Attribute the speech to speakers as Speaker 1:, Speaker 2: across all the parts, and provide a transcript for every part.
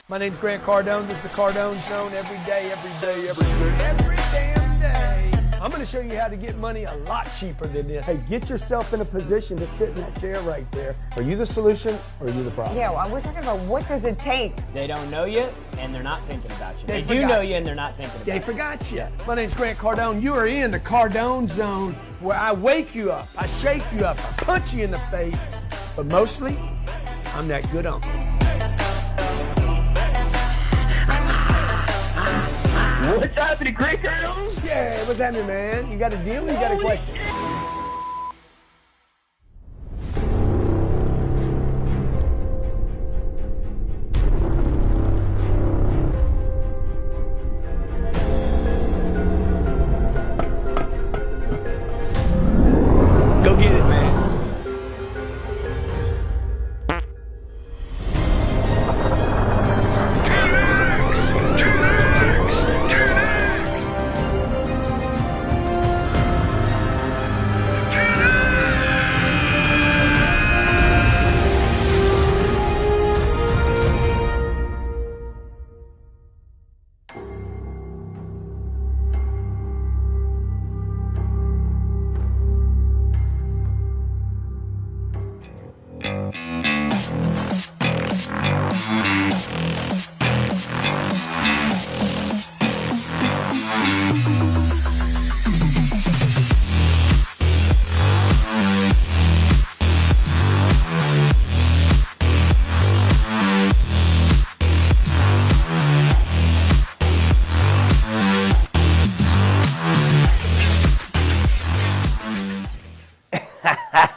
Speaker 1: My name's Grant Cardone. This is the Cardone Zone every day, every damn day. I'm going to show you how to get money a lot cheaper than this. Hey, get yourself in a position to sit in that chair right there. Are you the solution or are you the problem?
Speaker 2: Yeah, well, we're talking about what does it take?
Speaker 3: They don't know you, and they're not thinking about you. They do know you, and they're not thinking about you.
Speaker 1: They forgot you. My name's Grant Cardone. You are in the Cardone Zone, where I wake you up, I shake you up, I punch you in the face, but mostly, I'm that good uncle.
Speaker 4: What's happening, Grant Cardone?
Speaker 1: Yeah, what's happening, man? You got a deal or you got a question? Go get it, man.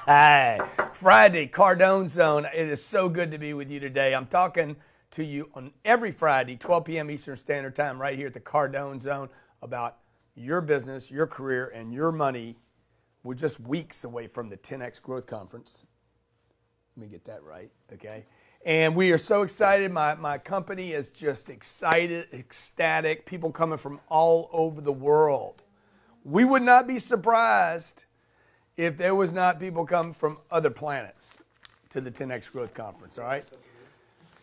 Speaker 1: Hi, Friday, Cardone Zone. It is so good to be with you today. I'm talking to you on every Friday, 12 p.m. Eastern Standard Time, right here at the Cardone Zone about your business, your career, and your money. We're just weeks away from the 10X Growth Conference. Let me get that right, okay? And we are so excited. My company is just excited, ecstatic. People coming from all over the world. We would not be surprised if there was not people come from other planets to the 10X Growth Conference, all right?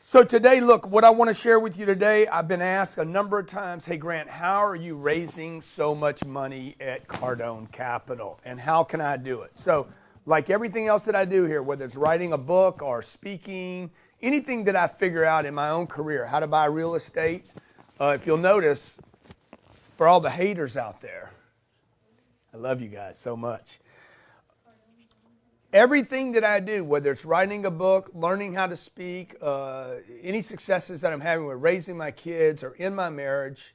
Speaker 1: So today, look, what I want to share with you today, I've been asked a number of times, hey, Grant, how are you raising so much money at Cardone Capital, and how can I do it? So, like everything else that I do here, whether it's writing a book or speaking, anything that I figure out in my own career, how to buy real estate, if you'll notice, for all the haters out there, I love you guys so much. Everything that I do, whether it's writing a book, learning how to speak, any successes that I'm having with raising my kids or in my marriage,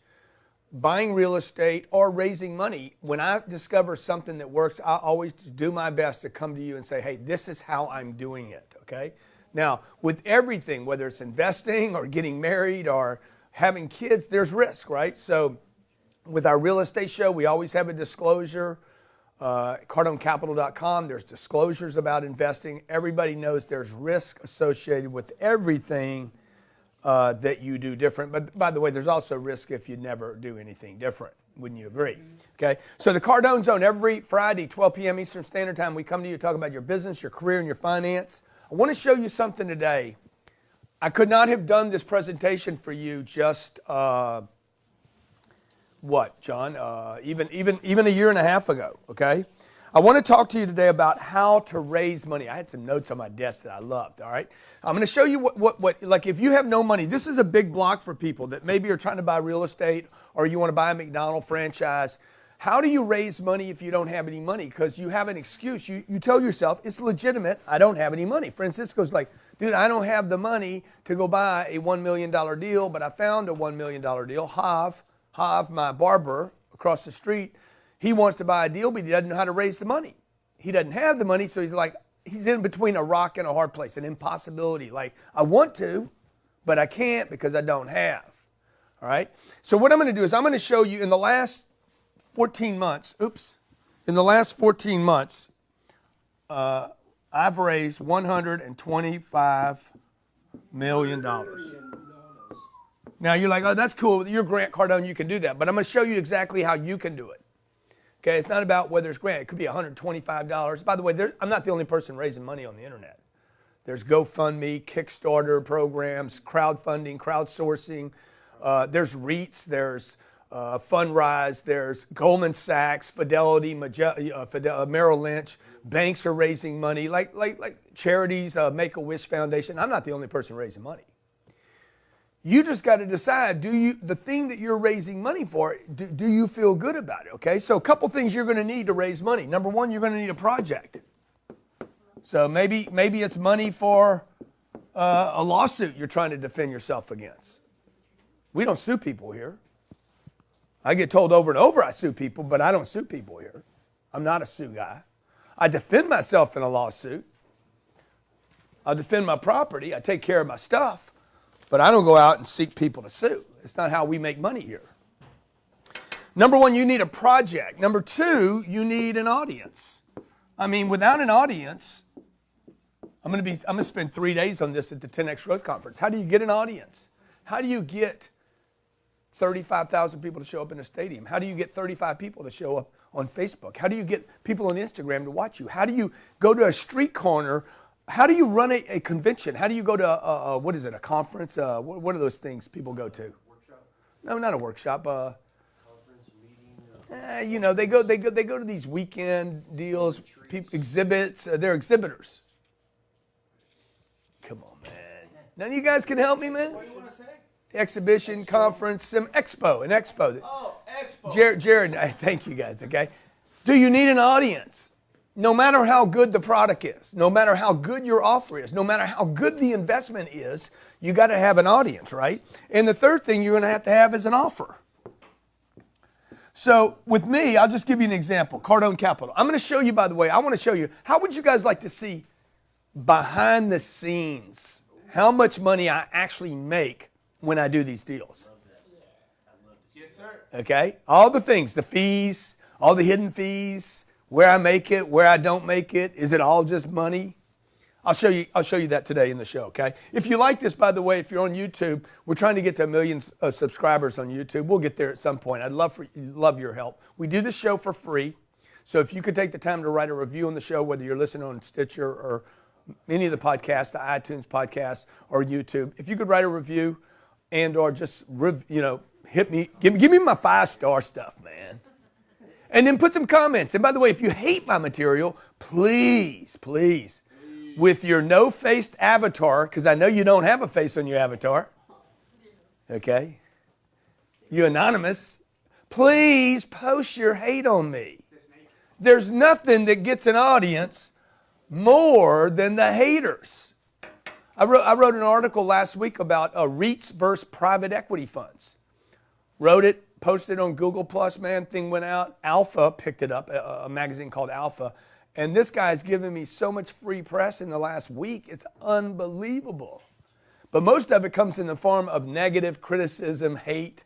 Speaker 1: buying real estate, or raising money, when I discover something that works, I always do my best to come to you and say, hey, this is how I'm doing it, okay? Now, with everything, whether it's investing or getting married or having kids, there's risk, right? So with our real estate show, we always have a disclosure. CardoneCapital.com, there's disclosures about investing. Everybody knows there's risk associated with everything that you do different. But by the way, there's also risk if you never do anything different. Wouldn't you agree? Okay. So the Cardone Zone, every Friday, 12 p.m. Eastern Standard Time, we come to you to talk about your business, your career, and your finance. I want to show you something today. I could not have done this presentation for you just what, John? Even a year and a half ago, okay? I want to talk to you today about how to raise money. I had some notes on my desk that I loved, all right? I'm going to show you what like if you have no money, this is a big block for people that maybe are trying to buy real estate or you want to buy a McDonald's franchise. How do you raise money if you don't have any money? Because you have an excuse. You tell yourself, it's legitimate, I don't have any money. Francisco's like, dude, I don't have the money to go buy a $1 million deal, but I found a $1 million deal. Hav, my barber across the street, he wants to buy a deal, but he doesn't know how to raise the money. He doesn't have the money, so he's in between a rock and a hard place, an impossibility. Like, I want to, but I can't because I don't have. All right? So what I'm going to do is I'm going to show you in the last 14 months, I've raised $125 million. Now you're like, oh, that's cool. You're Grant Cardone, you can do that. But I'm going to show you exactly how you can do it. Okay, it's not about whether it's Grant. It could be $125. By the way, I'm not the only person raising money on the internet. There's GoFundMe, Kickstarter programs, crowdfunding, crowdsourcing. There's REITs, there's Fundrise, there's Goldman Sachs, Fidelity, Merrill Lynch. Banks are raising money, like charities, Make-A-Wish Foundation. I'm not the only person raising money. You just got to decide, the thing that you're raising money for, do you feel good about it, okay? So a couple things you're going to need to raise money. Number one, you're going to need a project. So maybe it's money for a lawsuit you're trying to defend yourself against. We don't sue people here. I get told over and over I sue people, but I don't sue people here. I'm not a sue guy. I defend myself in a lawsuit. I defend my property. I take care of my stuff. But I don't go out and seek people to sue. It's not how we make money here. Number one, you need a project. Number two, you need an audience. I mean, without an audience, I'm going to spend 3 days on this at the 10X Growth Conference. How do you get an audience? How do you get 35,000 people to show up in a stadium? How do you get 35 people to show up on Facebook? How do you get people on Instagram to watch you? How do you go to a street corner? How do you run a convention? How do you go to a conference? What are those things people go to? Workshop? No, not a workshop. Conference, meeting. They go to these weekend deals, exhibits. They're exhibitors. Come on, man. None of you guys can help me, man. What do you want to say? Exhibition, conference, an expo. Oh, expo. Jared, thank you guys. Okay. Do you need an audience? No matter how good the product is, no matter how good your offer is, no matter how good the investment is, you got to have an audience, right? And the third thing you're going to have is an offer. So with me, I'll just give you an example, Cardone Capital. I'm going to show you, by the way, I want to show you, how would you guys like to see behind the scenes how much money I actually make when I do these deals?
Speaker 3: Yes, sir.
Speaker 1: Okay? All the things, the fees, all the hidden fees, where I make it, where I don't make it. Is it all just money? I'll show you that today in the show, okay? If you like this, by the way, if you're on YouTube, we're trying to get to 1 million subscribers on YouTube. We'll get there at some point. I'd love your help. We do this show for free. So if you could take the time to write a review on the show, whether you're listening on Stitcher or any of the podcasts, the iTunes podcasts or YouTube, if you could write a review and or just, hit me, give me my 5-star stuff, man. And then put some comments. And by the way, if you hate my material, please, with your no-faced avatar, because I know you don't have a face on your avatar. Okay? You anonymous. Please post your hate on me. There's nothing that gets an audience more than the haters. I wrote an article last week about REITs versus private equity funds. Wrote it. Posted on Google Plus, man, thing went out. Alpha picked it up, a magazine called Alpha. And this guy's given me so much free press in the last week. It's unbelievable. But most of it comes in the form of negative criticism, hate.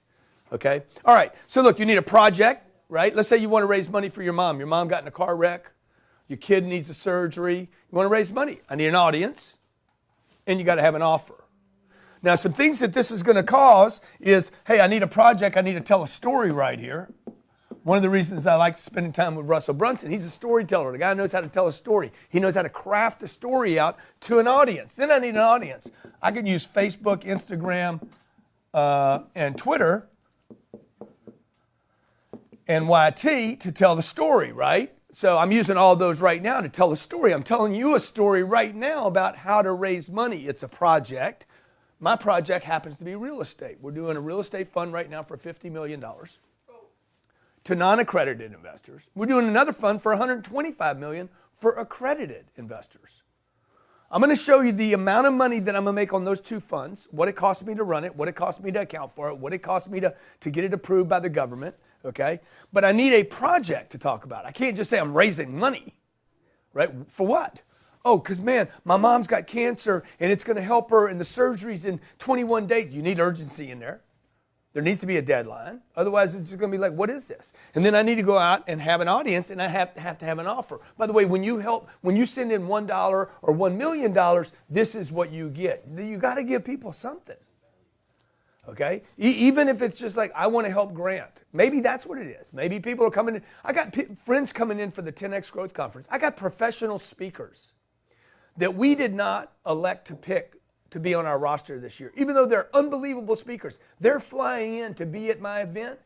Speaker 1: Okay? All right. So look, you need a project, right? Let's say you want to raise money for your mom. Your mom got in a car wreck. Your kid needs a surgery. You want to raise money. I need an audience. And you got to have an offer. Now, some things that this is going to cause is, hey, I need a project. I need to tell a story right here. One of the reasons I like spending time with Russell Brunson, he's a storyteller. The guy knows how to tell a story. He knows how to craft a story out to an audience. Then I need an audience. I can use Facebook, Instagram, and Twitter and YT to tell the story, right? So I'm using all those right now to tell a story. I'm telling you a story right now about how to raise money. It's a project. My project happens to be real estate. We're doing a real estate fund right now for $50 million to non-accredited investors. We're doing another fund for $125 million for accredited investors. I'm going to show you the amount of money that I'm going to make on those two funds, what it costs me to run it, what it costs me to account for it, what it costs me to get it approved by the government, okay? But I need a project to talk about. I can't just say I'm raising money, right? For what? Oh, because, man, my mom's got cancer, and it's going to help her, and the surgery's in 21 days. You need urgency in there. There needs to be a deadline. Otherwise, it's just going to be like, what is this? And then I need to go out and have an audience, and I have to have an offer. By the way, when you send in $1 or $1 million, this is what you get. You got to give people something. Okay? Even if it's just like, I want to help Grant. Maybe that's what it is. Maybe people are coming in. I got friends coming in for the 10X Growth Conference. I got professional speakers that we did not elect to pick to be on our roster this year. Even though they're unbelievable speakers, they're flying in to be at my event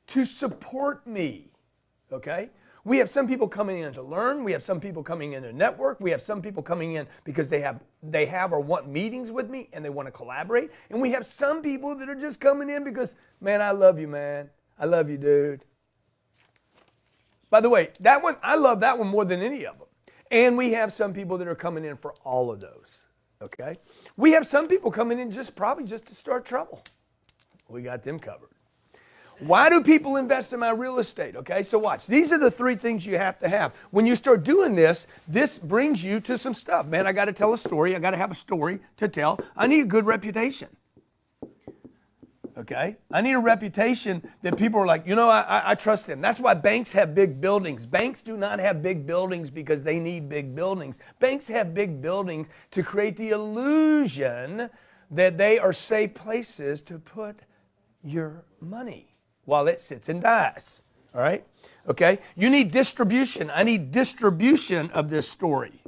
Speaker 1: to support me, okay? We have some people coming in to learn. We have some people coming in to network. We have some people coming in because they have or want meetings with me and they want to collaborate. And we have some people that are just coming in because, man, I love you, man. I love you, dude. By the way, that one, I love that one more than any of them. And we have some people that are coming in for all of those, okay? We have some people coming in probably just to start trouble. We got them covered. Why do people invest in my real estate? Okay, so watch. These are the three things you have to have. When you start doing this, this brings you to some stuff. Man, I got to tell a story. I got to have a story to tell. I need a good reputation. Okay, I need a reputation that people are like, you know, I trust them. That's why banks have big buildings. Banks do not have big buildings because they need big buildings. Banks have big buildings to create the illusion that they are safe places to put your money while it sits and dies, all right? Okay, you need distribution. I need distribution of this story.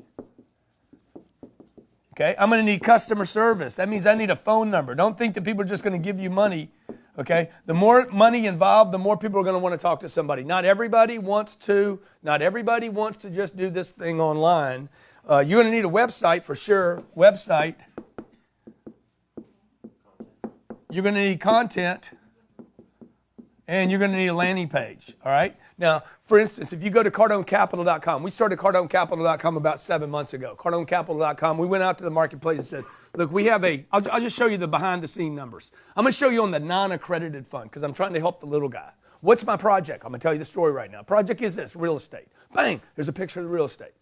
Speaker 1: Okay, I'm gonna need customer service. That means I need a phone number. Don't think that people are just gonna give you money, okay? The more money involved, the more people are gonna wanna talk to somebody. Not everybody wants to just do this thing online. You're gonna need a website for sure, website. You're gonna need content. And you're going to need a landing page, all right? Now, for instance, if you go to CARDONEcapital.com, we started CARDONEcapital.com about 7 months ago. CARDONEcapital.com, we went out to the marketplace and said, look, we have I'll just show you the behind-the-scene numbers. I'm going to show you on the non-accredited fund because I'm trying to help the little guy. What's my project? I'm going to tell you the story right now. Project is this, real estate. Bang, there's a picture of the real estate.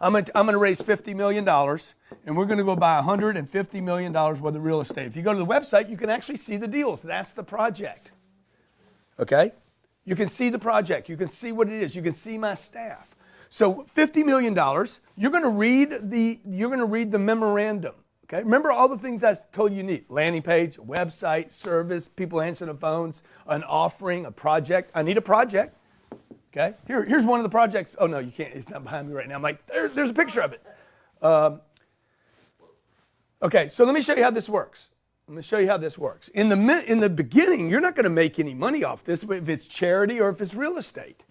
Speaker 1: I'm going to raise $50 million, and we're going to go buy $150 million worth of real estate. If you go to the website, you can actually see the deals. That's the project. Okay? You can see the project. You can see what it is. You can see my staff. So $50 million, you're going to read the memorandum. Okay? Remember all the things I told you need. Landing page, website, service, people answering the phones, an offering, a project. I need a project. Okay? Here's one of the projects. Oh, no, you can't. It's not behind me right now. I'm like, there's a picture of it. Okay, so let me show you how this works. In the beginning, you're not going to make any money off this if it's charity or if it's real estate.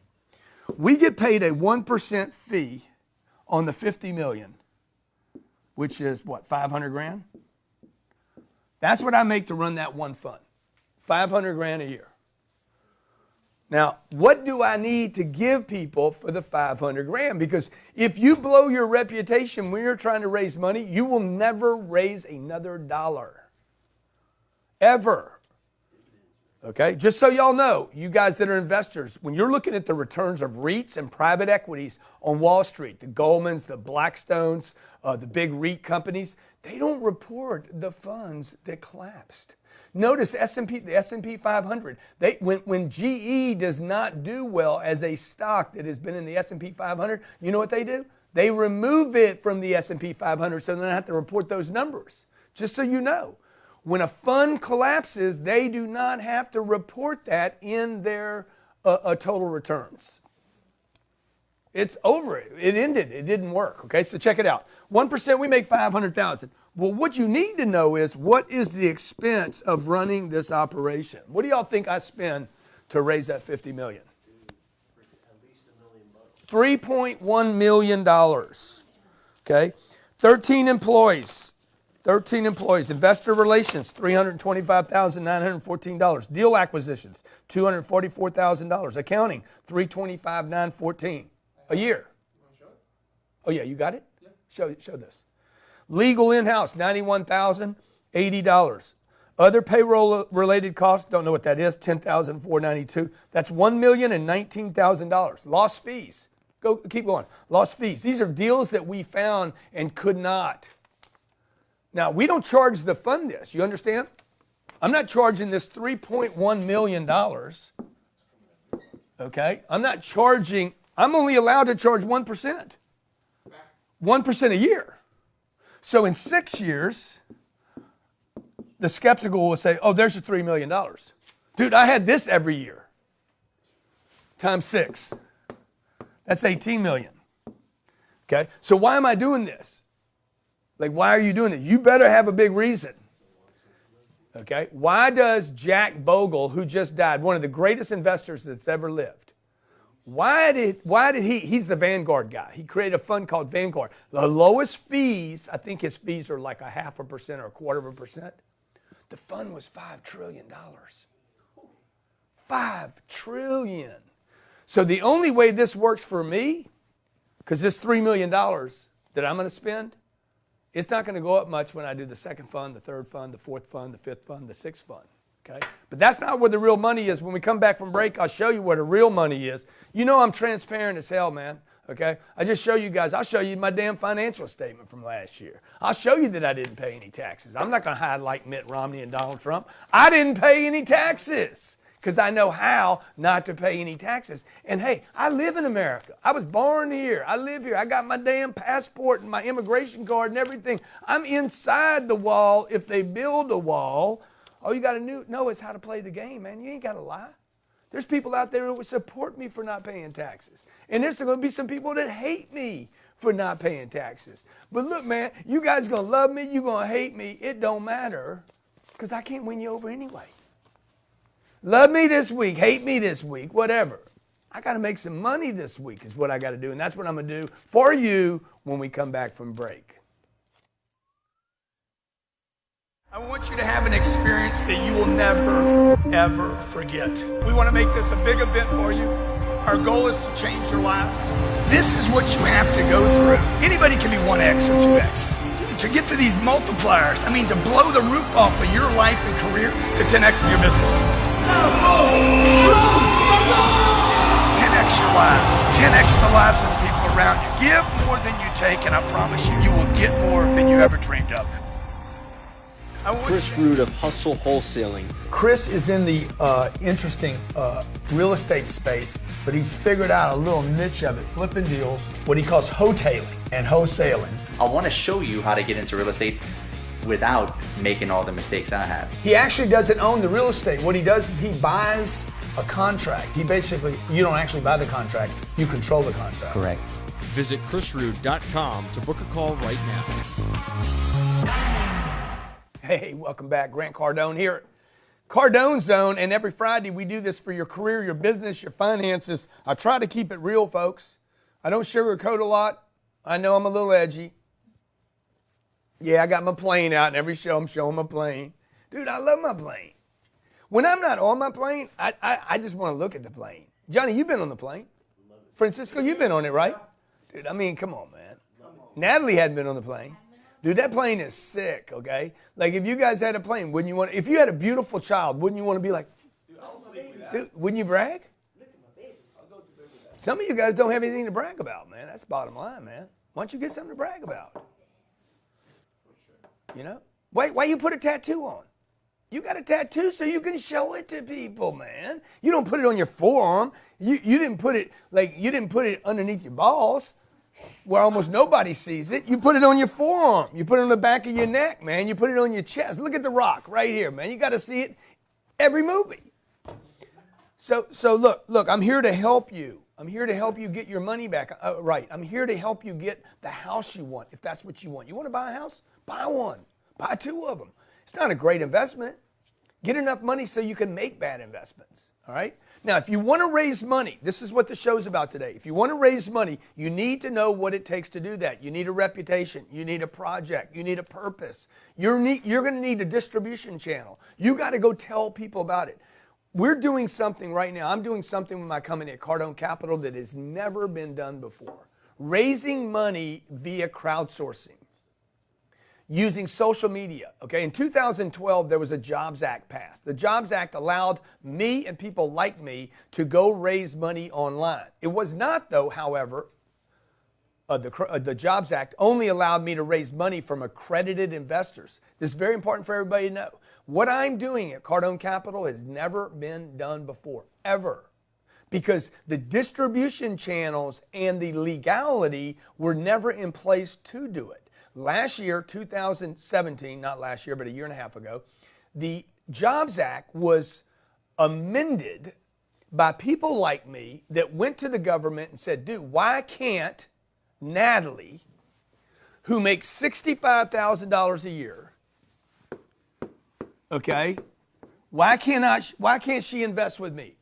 Speaker 1: We get paid a 1% fee on the $50 million, which is what, 500 grand? That's what I make to run that one fund, 500 grand a year. Now, what do I need to give people for the 500 grand? Because if you blow your reputation when you're trying to raise money, you will never raise another dollar. Ever. Okay, just so y'all know, you guys that are investors, when you're looking at the returns of REITs and private equities on Wall Street, the Goldmans, the Blackstones, the big REIT companies, they don't report the funds that collapsed. Notice the S&P 500. When GE does not do well as a stock that has been in the S&P 500, you know what they do? They remove it from the S&P 500 so they don't have to report those numbers. Just so you know. When a fund collapses, they do not have to report that in their total returns. It's over. It ended. It didn't work. Okay, so check it out. 1%, we make $500,000. Well, what you need to know is what is the expense of running this operation? What do y'all think I spend to raise that $50 million?
Speaker 5: At least $1 million.
Speaker 1: $3.1 million. Okay, 13 employees. Investor relations, $325,914. Deal acquisitions, $244,000. Accounting, $325,914 a year. Oh yeah, you got it? Yeah. Show this. Legal in-house, $91,080. Other payroll related costs, don't know what that is, $10,492. That's $1,019,000. Lost fees. Keep going. Lost fees. These are deals that we found and could not. Now, we don't charge the fund this. You understand? I'm not charging this $3.1 million. Okay? I'm only allowed to charge 1%. 1% a year. So in 6 years, the skeptical will say, oh, there's your $3 million. Dude, I had this every year. Times 6. That's $18 million. Okay, so why am I doing this? Like, why are you doing this? You better have a big reason. Okay, why does Jack Bogle, who just died, one of the greatest investors that's ever lived, why did he's the Vanguard guy. He created a fund called Vanguard. The lowest fees, I think his fees are like 0.5% or 1/4%. The fund was $5 trillion. $5 trillion. So the only way this works for me, because this $3 million that I'm going to spend, it's not going to go up much when I do the second fund, the third fund, the fourth fund, the fifth fund, the sixth fund. Okay? But that's not where the real money is. When we come back from break, I'll show you where the real money is. You know I'm transparent as hell, man. Okay? I just show you guys. I'll show you my damn financial statement from last year. I'll show you that I didn't pay any taxes. I'm not going to hide like Mitt Romney and Donald Trump. I didn't pay any taxes because I know how not to pay any taxes. And hey, I live in America. I was born here. I live here. I got my damn passport and my immigration card and everything. I'm inside the wall. If they build a wall, all you got to know is how to play the game, man. You ain't got to lie. There's people out there who would support me for not paying taxes. And there's going to be some people that hate me for not paying taxes. But look, man, you guys going to love me, you going to hate me. It don't matter because I can't win you over anyway. Love me this week, hate me this week, whatever. I got to make some money this week is what I got to do. And that's what I'm going to do for you when we come back from break. I want you to have an experience that you will never, ever forget. We want to make this a big event for you. Our goal is to change your lives. This is what you have to go through. Anybody can be 1X or 2X. To get to these multipliers, I mean to blow the roof off of your life and career to 10X in your business. 10X your lives. 10X the lives of the people around you. Give more than you take, and I promise you, you will get more than you ever dreamed of.
Speaker 6: Chris Root of Hustle Wholesaling.
Speaker 1: Chris is in the interesting real estate space, but he's figured out a little niche of it, flipping deals, what he calls wholetailing and wholesaling.
Speaker 7: I want to show you how to get into real estate without making all the mistakes I have.
Speaker 1: He actually doesn't own the real estate. What he does is he buys a contract. He basically, you don't actually buy the contract, you control the contract.
Speaker 7: Correct.
Speaker 8: Visit chrisroot.com to book a call right now.
Speaker 1: Hey, welcome back. Grant Cardone here at Cardone Zone, and every Friday we do this for your career, your business, your finances. I try to keep it real, folks. I don't sugarcoat a lot. I know I'm a little edgy. Yeah, I got my plane out, and every show I'm showing my plane. Dude, I love my plane. When I'm not on my plane, I just want to look at the plane. Johnny, you've been on the plane. Francisco, you've been on it, right? Dude, I mean, come on, man. Natalie hadn't been on the plane. Dude, that plane is sick, okay? Like, if you guys had a plane, wouldn't you want, if you had a beautiful child, wouldn't you want to be like, dude, wouldn't you brag? Some of you guys don't have anything to brag about, man. That's the bottom line, man. Why don't you get something to brag about? You know? Why you put a tattoo on? You got a tattoo so you can show it to people, man. You don't put it on your forearm. You didn't put it, like, you didn't put it underneath your balls, where almost nobody sees it. You put it on your forearm. You put it on the back of your neck, man. You put it on your chest. Look at The Rock right here, man. You got to see it every movie. So look, I'm here to help you. I'm here to help you get your money back right. I'm here to help you get the house you want, if that's what you want. You want to buy a house? Buy one. Buy two of them. It's not a great investment. Get enough money so you can make bad investments, all right? Now, if you want to raise money, this is what the show's about today. If you want to raise money, you need to know what it takes to do that. You need a reputation. You need a project. You need a purpose. You're going to need a distribution channel. You got to go tell people about it. We're doing something right now. I'm doing something with my company at Cardone Capital that has never been done before. Raising money via crowdsourcing. Using social media, okay? In 2012, there was a Jobs Act passed. The Jobs Act allowed me and people like me to go raise money online. It was not, though, however, the Jobs Act only allowed me to raise money from accredited investors. This is very important for everybody to know. What I'm doing at Cardone Capital has never been done before, ever. Because the distribution channels and the legality were never in place to do it. Last year, 2017, not last year, but a year and a half ago, the Jobs Act was amended by people like me that went to the government and said, dude, why can't Natalie, who makes $65,000 a year, okay, why can't she invest with me?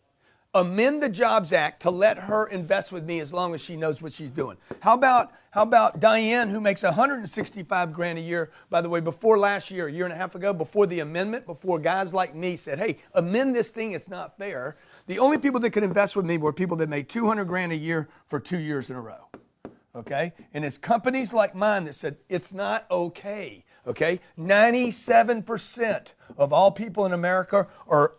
Speaker 1: Amend the Jobs Act to let her invest with me as long as she knows what she's doing. How about Diane, who makes $165,000 a year? By the way, before last year, a year and a half ago, before the amendment, before guys like me said, hey, amend this thing, it's not fair. The only people that could invest with me were people that made $200,000 a year for 2 years in a row. Okay? And it's companies like mine that said, it's not okay. Okay? 97% of all people in America are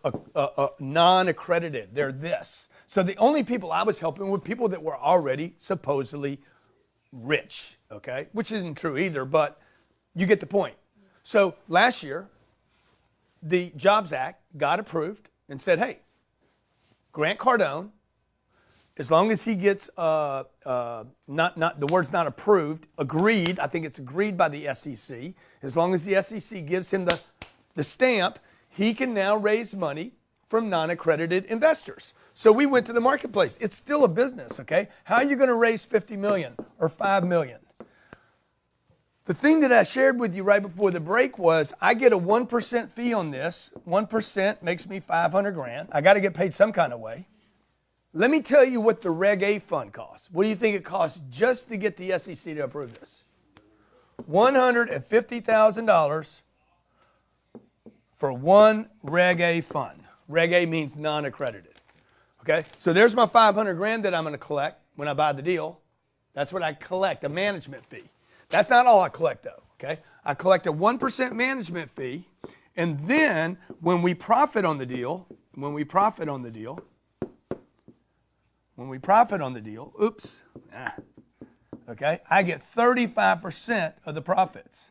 Speaker 1: non-accredited. They're this. So the only people I was helping were people that were already supposedly rich. Okay? Which isn't true either, but you get the point. So last year, the Jobs Act got approved and said, hey, Grant Cardone, as long as he gets the word's not approved, agreed, I think it's agreed by the SEC, as long as the SEC gives him the stamp, he can now raise money from non-accredited investors. So we went to the marketplace. It's still a business, okay? How are you going to raise $50 million or $5 million? The thing that I shared with you right before the break was I get a 1% fee on this. 1% makes me $500,000. I got to get paid some kind of way. Let me tell you what the Reg A fund costs. What do you think it costs just to get the SEC to approve this? $150,000 for one Reg A fund. Reg A means non-accredited. Okay, so there's my $500,000 that I'm going to collect when I buy the deal. That's what I collect, a management fee. That's not all I collect though. Okay, I collect a 1% management fee, and then when we profit on the deal, okay, I get 35% of the profits.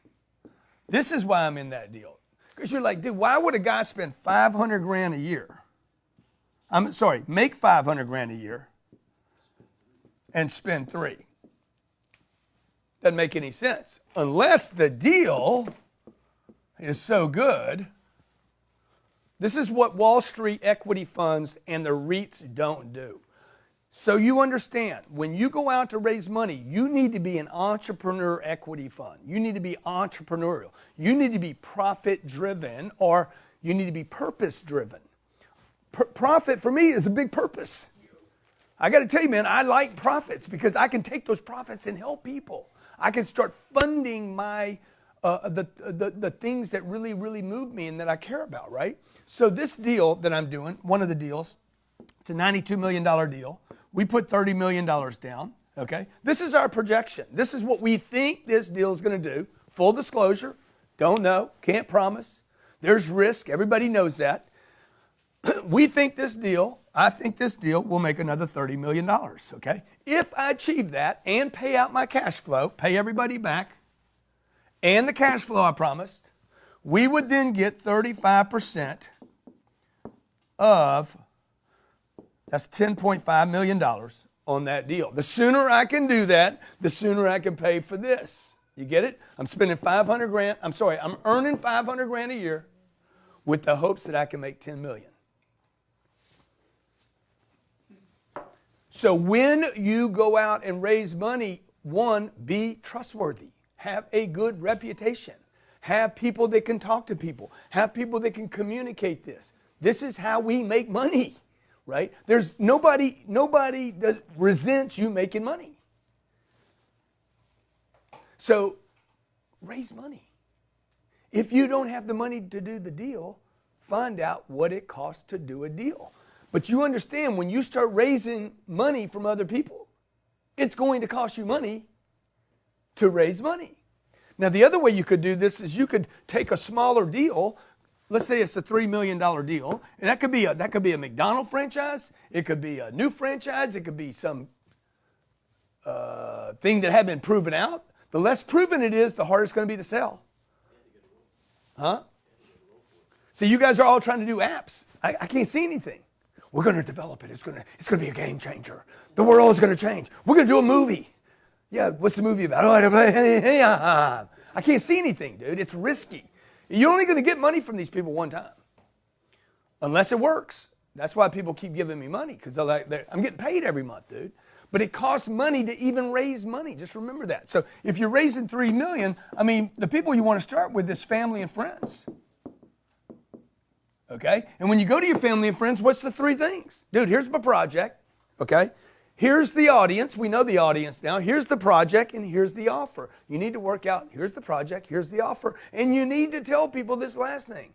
Speaker 1: This is why I'm in that deal. Because you're like, dude, why would a guy spend $500,000 a year? Make $500,000 a year and spend $3 million. Doesn't make any sense. Unless the deal is so good. This is what Wall Street equity funds and the REITs don't do. So you understand, when you go out to raise money, you need to be an entrepreneur equity fund. You need to be entrepreneurial. You need to be profit-driven, or you need to be purpose-driven. Profit, for me, is a big purpose. I got to tell you, man, I like profits because I can take those profits and help people. I can start funding my the things that really, really move me and that I care about, right? So this deal that I'm doing, one of the deals, it's a $92 million deal. We put $30 million down, okay? This is our projection. This is what we think this deal is going to do. Full disclosure, don't know, can't promise. There's risk, everybody knows that. I think this deal will make another $30 million, okay? If I achieve that and pay out my cash flow, pay everybody back, and the cash flow I promised, we would then get 35% of, that's $10.5 million on that deal. The sooner I can do that, the sooner I can pay for this. You get it? I'm spending $500,000, I'm earning $500,000 a year with the hopes that I can make $10 million. So when you go out and raise money, one, be trustworthy. Have a good reputation. Have people that can talk to people. Have people that can communicate this. This is how we make money, right? There's nobody that resents you making money. So raise money. If you don't have the money to do the deal, find out what it costs to do a deal. But you understand, when you start raising money from other people, it's going to cost you money to raise money. Now, the other way you could do this is you could take a smaller deal. Let's say it's a $3 million deal, and that could be a McDonald's franchise. It could be a new franchise. It could be some thing that had been proven out. The less proven it is, the harder it's going to be to sell. Huh? So you guys are all trying to do apps. I can't see anything. We're going to develop it. It's going to be a game changer. The world is going to change. We're going to do a movie. Yeah, what's the movie about? I can't see anything, dude. It's risky. You're only going to get money from these people one time, unless it works. That's why people keep giving me money, because I'm getting paid every month, dude. But it costs money to even raise money. Just remember that. So if you're raising $3 million, I mean, the people you want to start with is family and friends. Okay? And when you go to your family and friends, what's the 3 things? Dude, here's my project. Okay? Here's the audience. We know the audience now. Here's the project, and here's the offer. You need to work out, here's the project, here's the offer. And you need to tell people this last thing.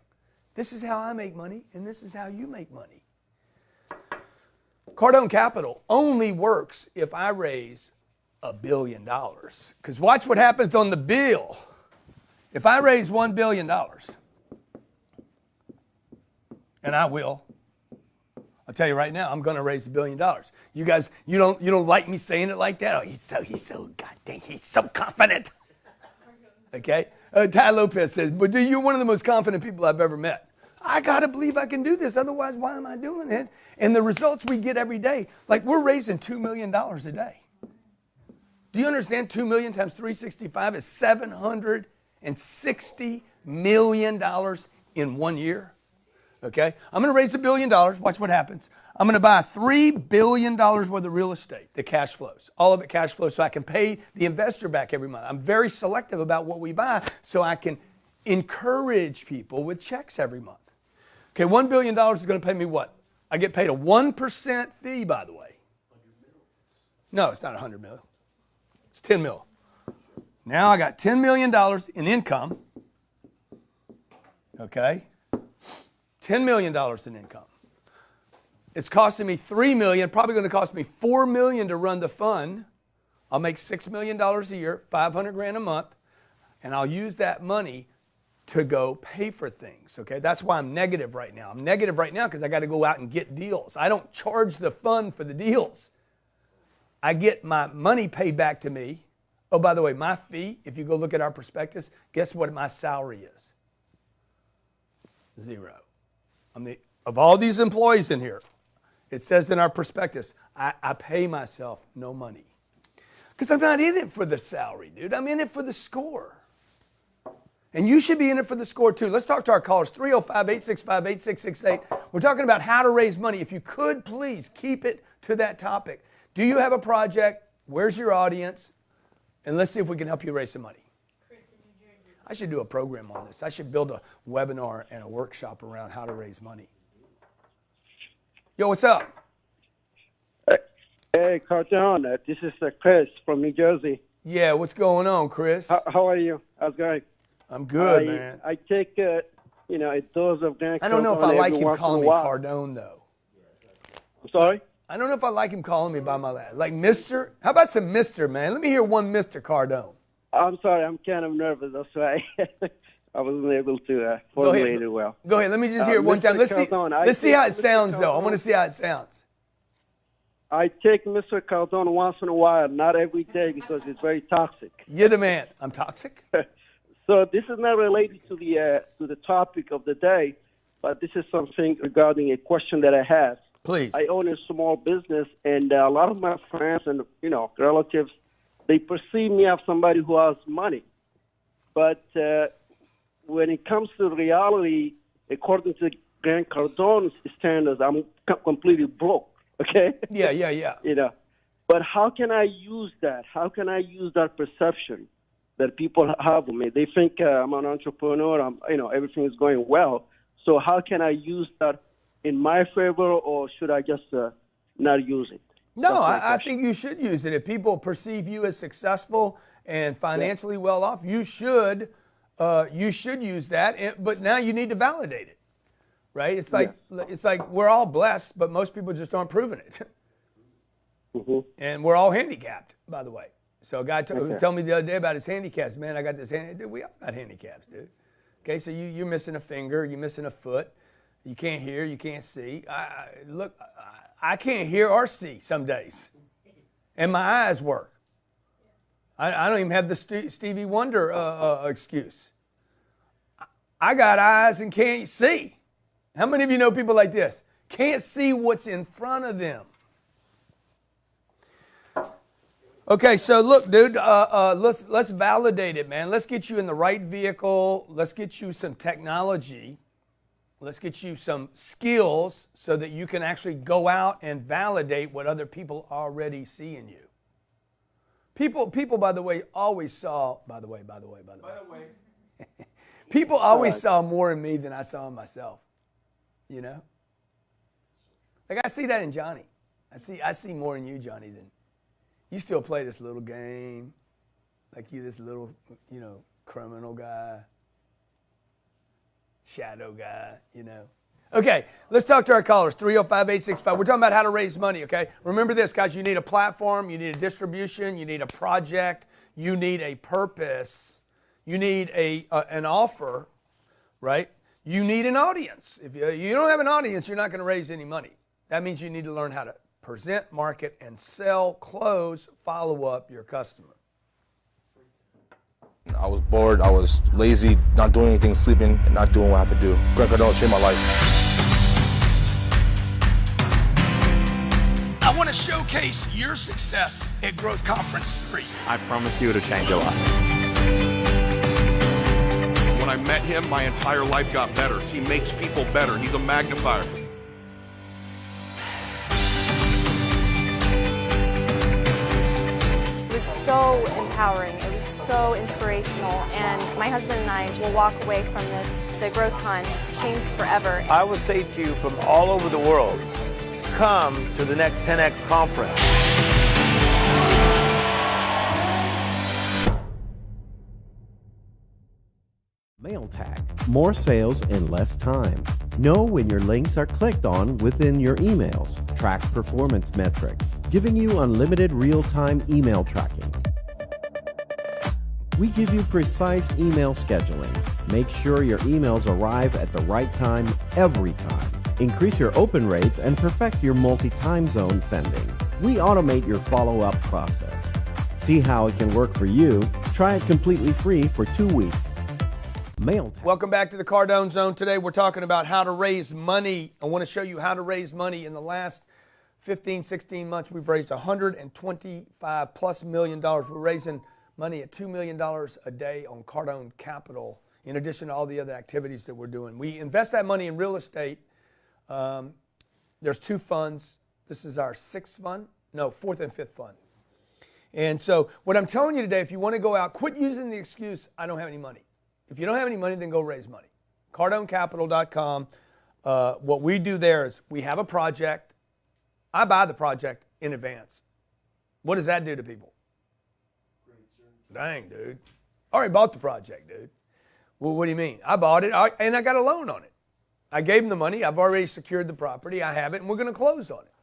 Speaker 1: This is how I make money, and this is how you make money. Cardone Capital only works if I raise $1 billion. Because watch what happens on the bill. If I raise $1 billion, and I will, I'll tell you right now, I'm going to raise $1 billion. You guys, you don't like me saying it like that? Oh, he's so goddamn, he's so confident. Okay? Ty Lopez says, but you're one of the most confident people I've ever met. I got to believe I can do this. Otherwise, why am I doing it? And the results we get every day, like we're raising $2 million a day. Do you understand 2 million times 365 is $760 million in 1 year? Okay? I'm going to raise $1 billion. Watch what happens. I'm going to buy $3 billion worth of real estate, the cash flows. All of it cash flows so I can pay the investor back every month. I'm very selective about what we buy so I can encourage people with checks every month. Okay, $1 billion is going to pay me what? I get paid a 1% fee, by the way. No, it's not 100 million. It's 10 mil. Now I got $10 million in income. Okay? $10 million in income. It's costing me $3 million, probably going to cost me $4 million to run the fund. I'll make $6 million a year, 500 grand a month, and I'll use that money to go pay for things, okay? That's why I'm negative right now. I'm negative right now because I got to go out and get deals. I don't charge the fund for the deals. I get my money paid back to me. Oh, by the way, my fee, if you go look at our prospectus, guess what my salary is? 0. Of all these employees in here, it says in our prospectus, I pay myself no money. Because I'm not in it for the salary, dude. I'm in it for the score. And you should be in it for the score too. Let's talk to our callers, 305-865-8668. We're talking about how to raise money. If you could, please keep it to that topic. Do you have a project? Where's your audience? And let's see if we can help you raise some money.
Speaker 9: Chris in New Jersey.
Speaker 1: I should do a program on this. I should build a webinar and a workshop around how to raise money. Yo, what's up?
Speaker 10: Hey, Cardone. This is Chris from New Jersey.
Speaker 1: Yeah, what's going on, Chris?
Speaker 10: How are you? How's it going?
Speaker 1: I'm good, man.
Speaker 10: I take, a dose of Grant
Speaker 1: I don't know if I like him calling me Cardone, though.
Speaker 10: I'm sorry?
Speaker 1: I don't know if I like him calling me by my last. Like Mr.? How about some Mr., man? Let me hear one Mr. Cardone.
Speaker 10: I'm sorry. I'm kind of nervous. That's why I wasn't able to formulate it well.
Speaker 1: Go ahead. Let me just hear it one time. Let's see how it sounds, though. I want to see how it sounds.
Speaker 10: I take Mr. Cardone once in a while, not every day because it's very toxic.
Speaker 1: You're the man. I'm toxic?
Speaker 10: So this is not related to the topic of the day, but this is something regarding a question that I have.
Speaker 1: Please.
Speaker 10: I own a small business, and a lot of my friends and relatives, they perceive me as somebody who has money. But when it comes to reality, according to Grant Cardone's standards, I'm completely broke. Okay?
Speaker 1: Yeah.
Speaker 10: But how can I use that? How can I use that perception that people have of me? They think I'm an entrepreneur. Everything is going well. So how can I use that in my favor, or should I just not use it?
Speaker 1: No, I think you should use it. If people perceive you as successful and financially well off, you should use that. But now you need to validate it, right? It's like we're all blessed, but most people just aren't proving it.
Speaker 10: Mm-hmm.
Speaker 1: And we're all handicapped, by the way. So a guy told me the other day about his handicaps. Man, I got this handicap. We all got handicaps, dude. Okay, so you're missing a finger, you're missing a foot, you can't hear, you can't see. I can't hear or see some days, and my eyes work. I don't even have the Stevie Wonder excuse. I got eyes and can't see. How many of you know people like this? Can't see what's in front of them. Okay, so look, dude, let's validate it, man. Let's get you in the right vehicle. Let's get you some technology Let's get you some skills so that you can actually go out and validate what other people already see in you. People, by the way, always saw, by the way. People always saw more in me than I saw in myself, you know? Like I see that in Johnny. I see more in you, Johnny, than you still play this little game, like you this little, you know, criminal guy, shadow guy, you know. Okay, let's talk to our callers, 305-865. We're talking about how to raise money, okay? Remember this, guys, you need a platform, you need a distribution, you need a project, you need a purpose, you need an offer, right? You need an audience. If you don't have an audience, you're not going to raise any money. That means you need to learn how to present, market, and sell, close, follow up your customer.
Speaker 9: I was bored, I was lazy, not doing anything, sleeping, and not doing what I have to do. Grant Cardone changed my life.
Speaker 1: I want to showcase your success at Growth Conference 3.
Speaker 7: I promise you it'll change your life.
Speaker 11: When I met him, my entire life got better. He makes people better. He's a magnifier.
Speaker 2: It was so empowering. It was so inspirational. And my husband and I will walk away from the Growth Con, changed forever.
Speaker 5: I would say to you from all over the world, come to the next 10X conference.
Speaker 12: Mail tag. More sales in less time. Know when your links are clicked on within your emails. Track performance metrics, giving you unlimited real-time email tracking. We give you precise email scheduling. Make sure your emails arrive at the right time every time. Increase your open rates and perfect your multi-time zone sending. We automate your follow-up process. See how it can work for you? Try it completely free for 2 weeks. Mail tag.
Speaker 1: Welcome back to the Cardone Zone. Today we're talking about how to raise money. I want to show you how to raise money. In the last 15, 16 months, we've raised $125+ million. We're raising money at $2 million a day on Cardone Capital, in addition to all the other activities that we're doing. We invest that money in real estate. There's 2 funds. This is our 4th and 5th fund. And so what I'm telling you today, if you want to go out, quit using the excuse, I don't have any money. If you don't have any money, then go raise money. CardoneCapital.com. What we do there is we have a project. I buy the project in advance. What does that do to people? Dang, dude. I already bought the project, dude. Well, what do you mean? I bought it, and I got a loan on it. I gave them the money. I've already secured the property. I have it, and we're going to close on it.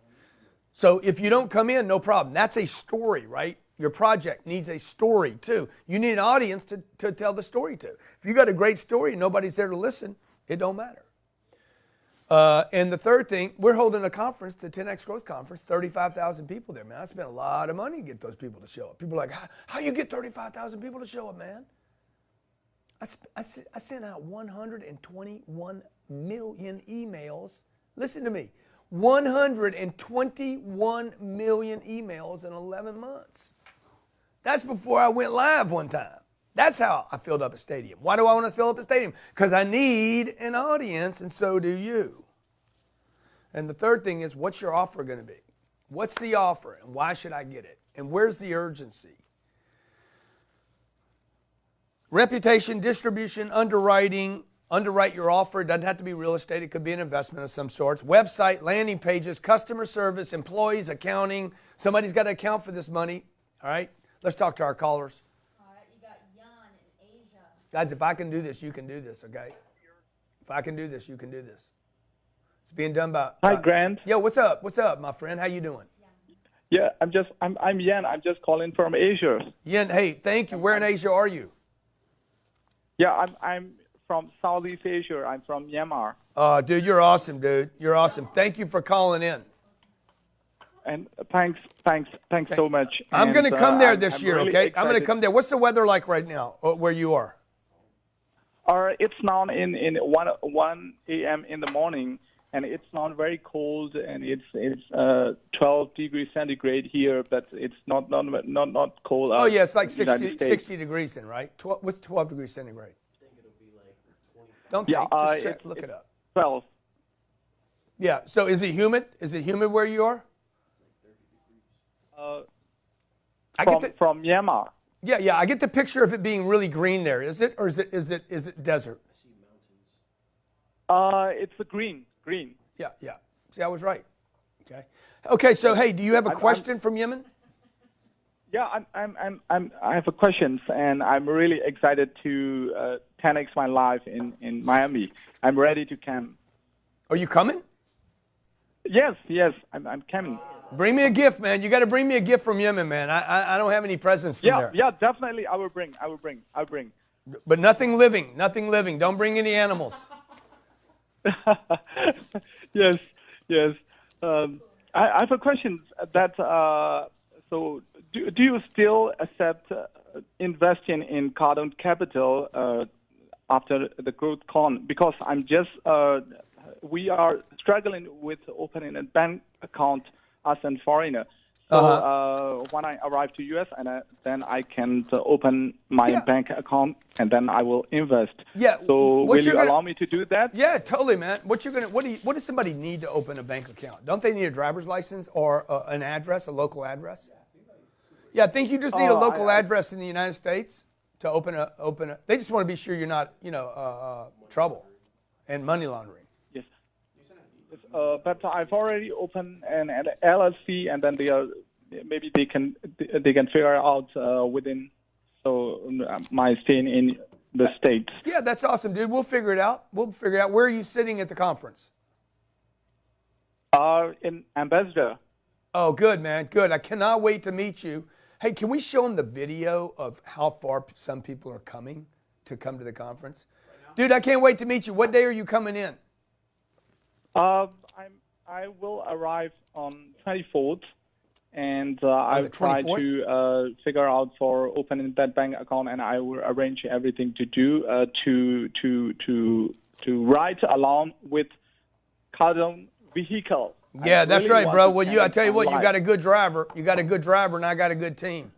Speaker 1: So if you don't come in, no problem. That's a story, right? Your project needs a story, too. You need an audience to tell the story to. If you got a great story and nobody's there to listen, it don't matter. And the third thing, we're holding a conference, the 10X Growth Conference, 35,000 people there, man. I spent a lot of money to get those people to show up. People are like, how you get 35,000 people to show up, man? I sent out 121 million emails. Listen to me. 121 million emails in 11 months. That's before I went live one time. That's how I filled up a stadium. Why do I want to fill up a stadium? Because I need an audience, and so do you. And the third thing is, what's your offer going to be? What's the offer, and why should I get it? And where's the urgency? Reputation, distribution, underwriting. Underwrite your offer. It doesn't have to be real estate. It could be an investment of some sorts. Website, landing pages, customer service, employees, accounting. Somebody's got to account for this money. All right? Let's talk to our callers.
Speaker 2: All right, you got Jan in Asia.
Speaker 1: Guys, if I can do this, you can do this, okay? If I can do this, you can do this. It's being done by...
Speaker 13: Hi, Grant.
Speaker 1: Yo, what's up? What's up, my friend? How you doing?
Speaker 13: Yeah, I'm Yen. I'm just calling from Asia.
Speaker 1: Yen, hey, thank you. Where in Asia are you?
Speaker 13: Yeah, I'm from Southeast Asia. I'm from Myanmar.
Speaker 1: Dude, you're awesome, dude. You're awesome. Thank you for calling in.
Speaker 13: And thanks so much.
Speaker 1: I'm going to come there this year,
Speaker 13: really
Speaker 1: okay?
Speaker 13: excited.
Speaker 1: I'm going to come there. What's the weather like right now where you are?
Speaker 13: It's now in 1 a.m. in the morning, and it's not very cold, and it's 12 degrees centigrade here, but it's not cold.
Speaker 1: Oh yeah, it's like 60 degrees then, right? What's 12 degrees centigrade? Don't think, just check, look it up.
Speaker 13: 12.
Speaker 1: Yeah. So is it humid? Is it humid where you are?
Speaker 13: From Myanmar.
Speaker 1: Yeah. I get the picture of it being really green there. Is it, or is it desert?
Speaker 13: It's a green.
Speaker 1: Yeah. See, I was right. Okay. So hey, do you have a question from Yemen?
Speaker 13: Yeah, I have a question, and I'm really excited to 10x my life in Miami. I'm ready to come.
Speaker 1: Are you coming?
Speaker 13: Yes, I'm coming.
Speaker 1: Bring me a gift, man. You got to bring me a gift from Yemen, man. I don't have any presents from there.
Speaker 13: Yeah, definitely. I will bring.
Speaker 1: But nothing living. Don't bring any animals.
Speaker 13: Yes. I have a question that, so do you still accept investing in Cardone Capital after the growth con? Because we are struggling with opening a bank account as a foreigner. So when I arrive to US, then I can open my bank account, and then I will invest.
Speaker 1: Yeah.
Speaker 13: So will you allow me to do that?
Speaker 1: Yeah, totally, man. What does somebody need to open a bank account? Don't they need a driver's license or an address, a local address? Yeah, I think you just need a local address in the United States to open a. They just want to be sure you're not, trouble and money laundering.
Speaker 13: But I've already opened an LLC, and then maybe they can figure out within my staying in the States.
Speaker 1: Yeah, that's awesome, dude. We'll figure it out. Where are you sitting at the conference?
Speaker 13: In Ambassador.
Speaker 1: Oh, good, man. Good. I cannot wait to meet you. Hey, can we show them the video of how far some people are coming to come to the conference? Dude, I can't wait to meet you. What day are you coming in?
Speaker 13: I will arrive on 24th, and I'll try to figure out for opening that bank account, and I will arrange everything to do to ride along with Cardone vehicle.
Speaker 1: Yeah, that's right, bro. Well, I tell you what, you got a good driver. And I got a good team.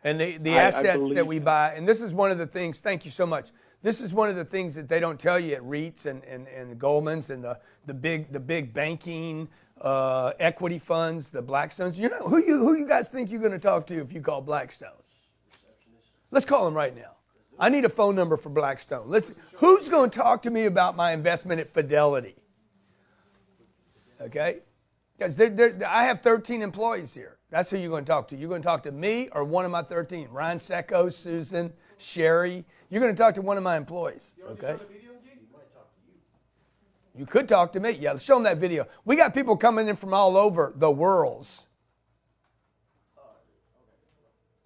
Speaker 1: And the assets that we buy, and this is one of the things. Thank you so much. This is one of the things that they don't tell you at REITs and Goldman's and the big banking equity funds, the Blackstones. You know who you guys think you're going to talk to if you call Blackstone? Let's call them right now. I need a phone number for Blackstone. Who's going to talk to me about my investment at Fidelity? Okay, guys, I have 13 employees here. That's who you're going to talk to. You're going to talk to me or one of my 13. Ryan Secco, Susan, Sherry. You're going to talk to one of my employees. Okay. You could talk to me. Yeah, show them that video. We got people coming in from all over the world.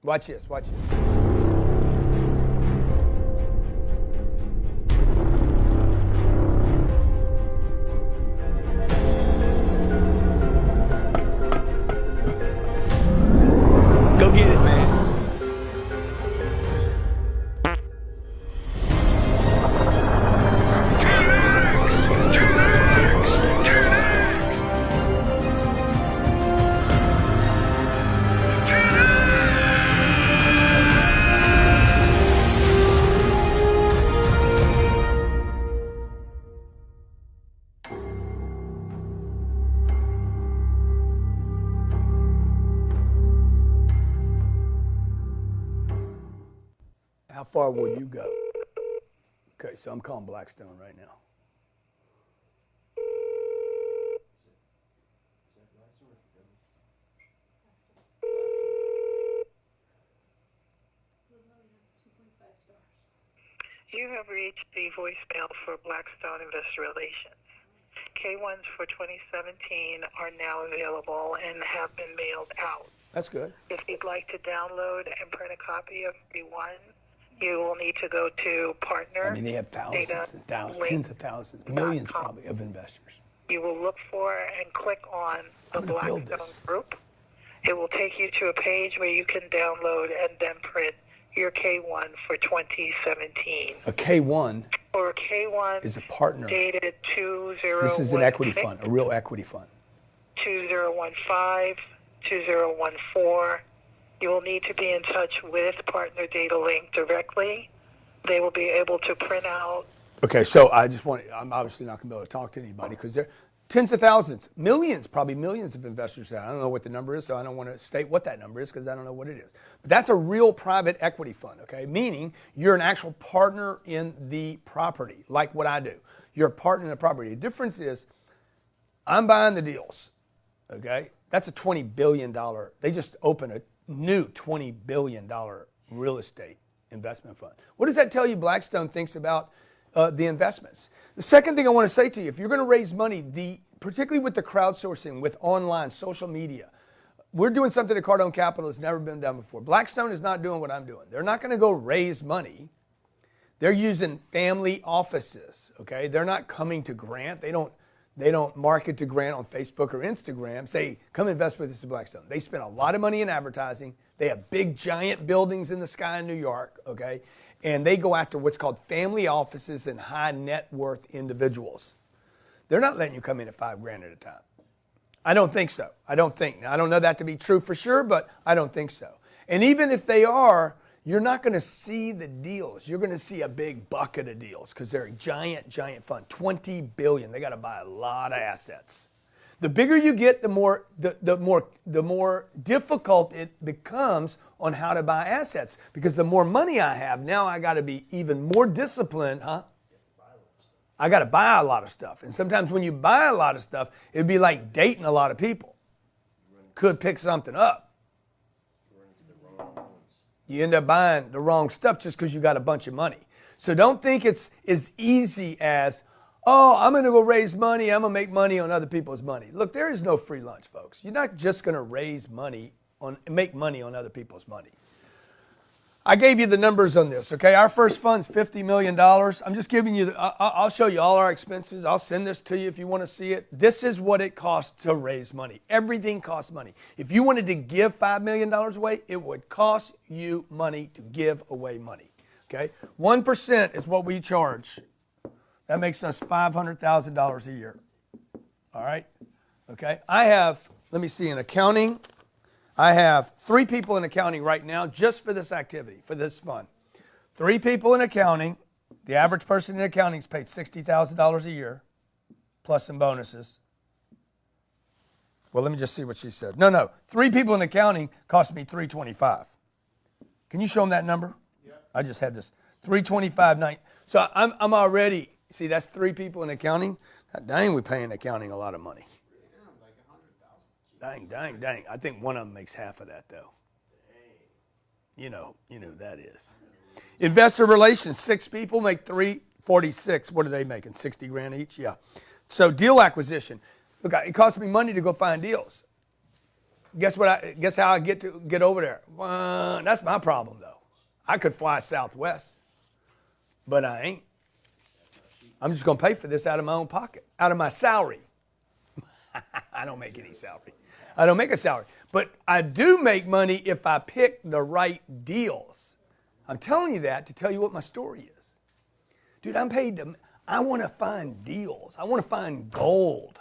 Speaker 1: Watch this. Go get it, man. How far will you go? Okay, so I'm calling Blackstone right now.
Speaker 14: You have reached the voicemail for Blackstone Investor Relations. K1s for 2017 are now available and have been mailed out.
Speaker 1: That's good.
Speaker 14: If you'd like to download and print a copy of K1, you will need to go to partner.
Speaker 1: I mean, they have thousands and thousands, tens of thousands, millions probably of investors.
Speaker 14: You will look for and click on the Blackstone group. It will take you to a page where you can download and then print your K1 for 2017.
Speaker 1: A K1
Speaker 14: or a K1
Speaker 1: is a partner.
Speaker 14: Dated 2016.
Speaker 1: This is an equity fund, a real equity fund.
Speaker 14: 2015, 2014. You will need to be in touch with Partner Data Link directly. They will be able to print out
Speaker 1: Okay, so I'm obviously not going to be able to talk to anybody because there are tens of thousands, millions, probably millions of investors there. I don't know what the number is, so I don't want to state what that number is because I don't know what it is. But that's a real private equity fund, okay? Meaning you're an actual partner in the property, like what I do. You're a partner in the property. The difference is I'm buying the deals, okay? That's a $20 billion. They just opened a new $20 billion real estate investment fund. What does that tell you Blackstone thinks about the investments? The second thing I want to say to you, if you're going to raise money, particularly with the crowdsourcing, with online, social media, we're doing something at Cardone Capital that's never been done before. Blackstone is not doing what I'm doing. They're not going to go raise money. They're using family offices, okay? They're not coming to Grant. They don't market to Grant on Facebook or Instagram. Say, come invest with us at Blackstone. They spend a lot of money in advertising. They have big, giant buildings in the sky in New York, okay? And they go after what's called family offices and high net worth individuals. They're not letting you come in at $5,000 at a time. I don't think so. I don't know that to be true for sure, but I don't think so. And even if they are, you're not going to see the deals. You're going to see a big bucket of deals because they're a giant, giant fund. $20 billion. They got to buy a lot of assets. The bigger you get, the more difficult it becomes on how to buy assets. Because the more money I have, now I got to be even more disciplined, huh? I got to buy a lot of stuff. And sometimes when you buy a lot of stuff, it'd be like dating a lot of people. Could pick something up. You end up buying the wrong stuff just because you got a bunch of money. So don't think it's as easy as, oh, I'm going to go raise money. I'm going to make money on other people's money. Look, there is no free lunch, folks. You're not just going to make money on other people's money. I gave you the numbers on this, okay? Our first fund's $50 million. I'm just giving you, I'll show you all our expenses. I'll send this to you if you want to see it. This is what it costs to raise money. Everything costs money. If you wanted to give $5 million away, it would cost you money to give away money, okay? 1% is what we charge. That makes us $500,000 a year, all right? Okay, let me see, in accounting, I have 3 people in accounting right now just for this activity, for this fund. 3 people in accounting. The average person in accounting is paid $60,000 a year, plus some bonuses. Well, let me just see what she said. No. 3 people in accounting cost me $325. Can you show them that number? Yeah. I just had this. $325. So I'm already, see, that's 3 people in accounting. God dang, we paying accounting a lot of money. Dang. I think one of them makes half of that, though. You know who that is. Investor relations, 6 people make $346. What are they making? $60,000 each? Yeah. So deal acquisition. Look, it costs me money to go find deals. Guess how I get over there? That's my problem, though. I could fly Southwest, but I ain't. I'm just going to pay for this out of my own pocket, out of my salary. I don't make any salary. I don't make a salary. But I do make money if I pick the right deals. I'm telling you that to tell you what my story is. Dude, I'm paid I want to find deals. I want to find gold,